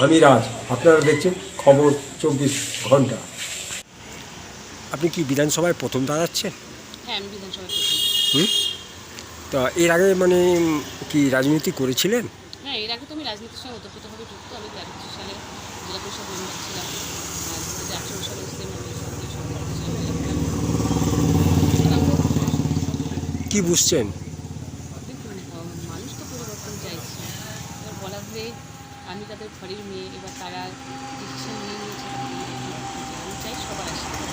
আমি রাজ, আপনারা দেখছেন খবর 24 ঘন্টা। আপনি কি বিধানসভায় প্রথম দাঁড়াচ্ছেন? হ্যাঁ, আমি বিধানসভায় প্রথম। তা এর আগে মানে কি রাজনীতি করেছিলেন? হ্যাঁ, এর আগে তো আমি রাজনীতির সঙ্গে ওতপ্রোতভাবে যুক্ত। আমি 2013 সালে জেলা পরিষদ মেম্বার ছিলাম। আর 2018 সালে এসএম আমি সক্রিয় সভাপতি ছিলাম এলাকার। কি বুঝছেন? দেখুন, মানুষ তো পরিবর্তন চাইছে। এবার বলা হলে আমি তাদের ঘরের মেয়ে, এবার তারা ডিসিশন নিয়ে নিয়েছে, আমি চাই সবার আশীর্বাদ।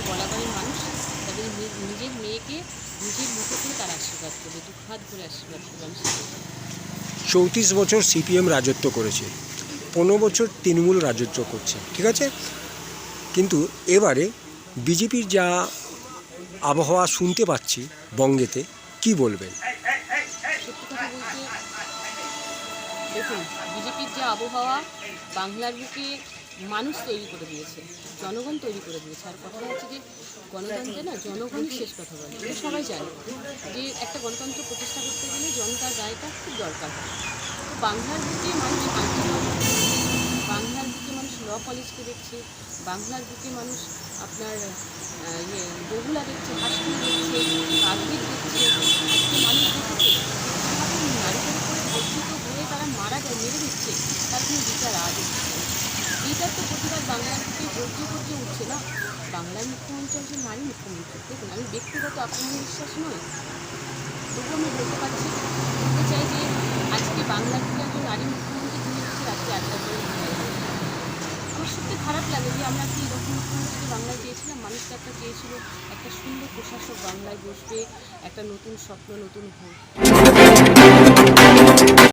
বলাবাড়ির মানুষ তাদের নিজের মেয়েকে নিজের মতো করে তারা আশীর্বাদ করবে, দুঃখ হাত ধরে আশীর্বাদ করবে। আমি সেটাই চাই। 34 বছর সিপিএম রাজত্ব করেছে, 15 বছর তৃণমূল রাজত্ব করছে, ঠিক আছে? কিন্তু এবারে বিজেপির যা আবহাওয়া শুনতে পাচ্ছি বঙ্গেতে, কি বলবেন? সত্যি কথা বলতে, দেখুন, বিজেপির যে আবহাওয়া বাংলার বুকে মানুষ তৈরি করে দিয়েছে, জনগণ তৈরি করে দিয়েছে। আর কথা হচ্ছে যে গণতন্ত্রে না জনগণই শেষ কথা বলে, এটা সবাই জানে যে একটা গণতন্ত্র প্রতিষ্ঠা করতে গেলে জনতার রায়টা খুব দরকার হয়। তো বাংলার বুকে মানুষ বাংলার বুকে মানুষ ল কলেজকে দেখছে, বাংলার বুকে মানুষ আপনার বগুলা দেখছে, হাসপাতাল দেখছে, কাকদ্বীপ দেখছে। আজকে মানুষ দেখেছে নারীদের উপরে বঞ্চিত হয়ে তারা মারা যায়, মেরে দিচ্ছে, তার কোনো বিচার আজ হচ্ছে না। এইটার তো প্রতিবাদ বাংলার বুকে গর্জে উঠছে না। বাংলার মুখ্যমন্ত্রী একজন নারী মুখ্যমন্ত্রী। দেখুন, আমি ব্যক্তিগত আত্মবিশ্বাস নই, তবুও আমি বলতে চাই যে আজকে বাংলার বুকে একজন নারী মুখ্যমন্ত্রী তিনি হচ্ছে রাত্রি 8টার পরে আমার সত্যি খারাপ লাগে যে আমরা কি এরকম মুখ্যমন্ত্রী বাংলায় চেয়েছিলাম। মানুষ তো একটা চেয়েছিল একটা সুন্দর প্রশাসক বাংলায় বসবে, একটা নতুন স্বপ্ন, নতুন ভোট।